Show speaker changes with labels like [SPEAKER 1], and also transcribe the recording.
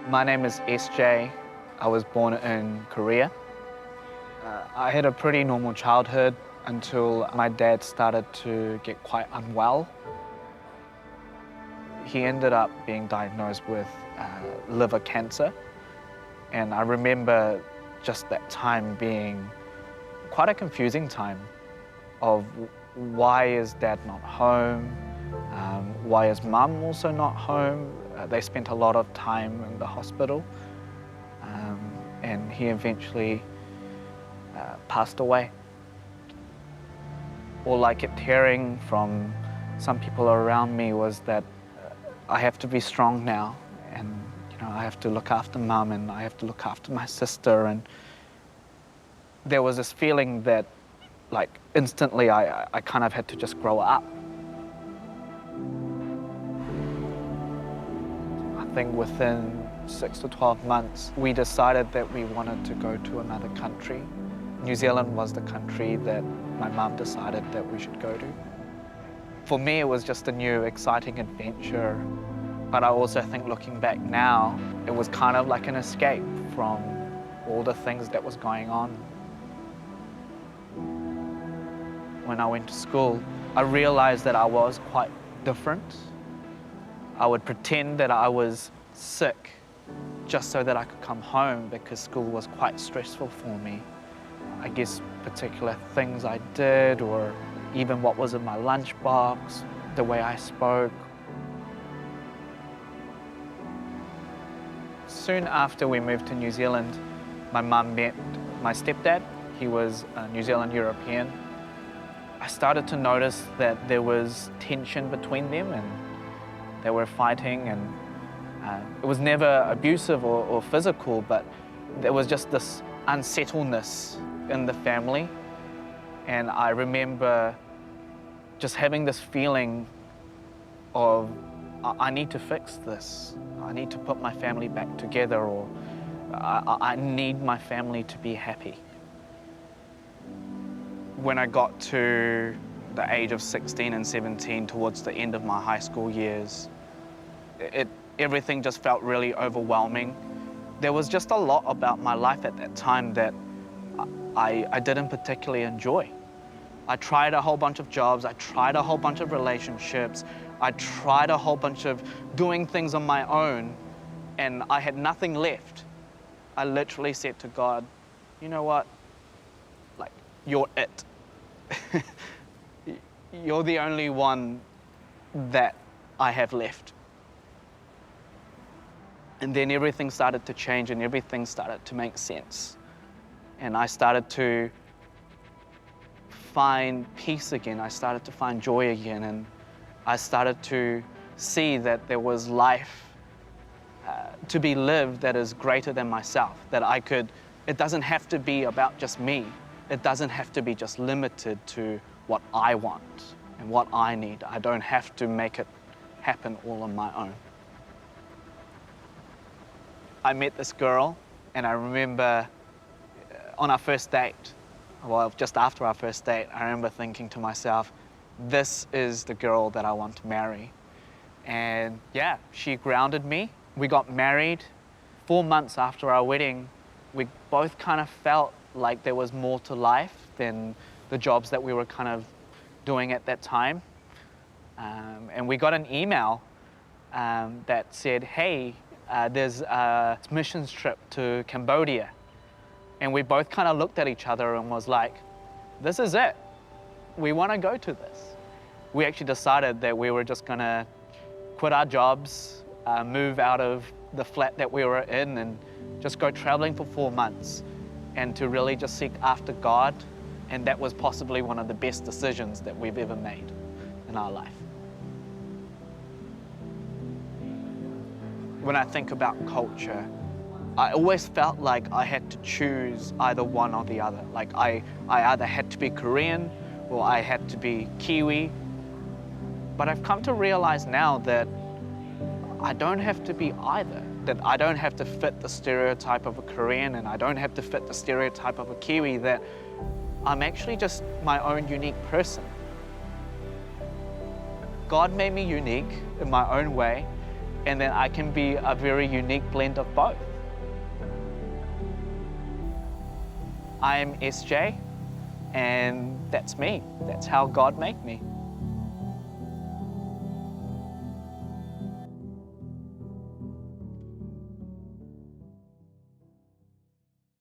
[SPEAKER 1] My name is SJ. I was born in Korea. I had a pretty normal childhood until my dad started to get quite unwell. He ended up being diagnosed with liver cancer. And I remember just that time being quite a confusing time of why is dad not home? Why is mum also not home? They spent a lot of time in the hospital, and he eventually passed away. All I kept hearing from some people around me was that I have to be strong now, and I have to look after mum and I have to look after my sister. And there was this feeling that, like, instantly I kind of had to just grow up. I think within 6 to 12 months, we decided that we wanted to go to another country. New Zealand was the country that my mum decided that we should go to. For me, it was just a new, exciting adventure. But I also think, looking back now, it was kind of like an escape from all the things that was going on. When I went to school, I realized that I was quite different. I would pretend that I was sick just so that I could come home because school was quite stressful for me. I guess particular things I did, or even what was in my lunchbox, the way I spoke. Soon after we moved to New Zealand, my mum met my stepdad. He was a New Zealand European. I started to notice that there was tension between them and they were fighting, and it was never abusive or physical, but there was just this unsettledness in the family. And I remember just having this feeling of, I need to fix this. I need to put my family back together, or I need my family to be happy. When I got to the age of 16 and 17, towards the end of my high school years, everything just felt really overwhelming. There was just a lot about my life at that time that I didn't particularly enjoy. I tried a whole bunch of jobs, I tried a whole bunch of relationships, I tried a whole bunch of doing things on my own, and I had nothing left. I literally said to God, you know what? Like, you're it. You're the only one that I have left. And then everything started to change and everything started to make sense. And I started to find peace again. I started to find joy again. And I started to see that there was life to be lived that is greater than myself, that I could, it doesn't have to be about just me. It doesn't have to be just limited to what I want and what I need. I don't have to make it happen all on my own. I met this girl, and I remember on our first date, well, just after our first date, I remember thinking to myself, this is the girl that I want to marry. And yeah, she grounded me. We got married. 4 months after our wedding, we both kind of felt like there was more to life than the jobs that we were kind of doing at that time. And we got an email that said, hey, there's a missions trip to Cambodia. And we both kind of looked at each other and was like, this is it. We want to go to this. We actually decided that we were just going to quit our jobs, move out of the flat that we were in, and just go traveling for 4 months, and to really just seek after God. And that was possibly one of the best decisions that we've ever made in our life. When I think about culture, I always felt like I had to choose either one or the other. Like I either had to be Korean or I had to be Kiwi. But I've come to realize now that I don't have to be either. That I don't have to fit the stereotype of a Korean, and I don't have to fit the stereotype of a Kiwi, that I'm actually just my own unique person. God made me unique in my own way, and then I can be a very unique blend of both. I am SJ, and that's me. That's how God made me.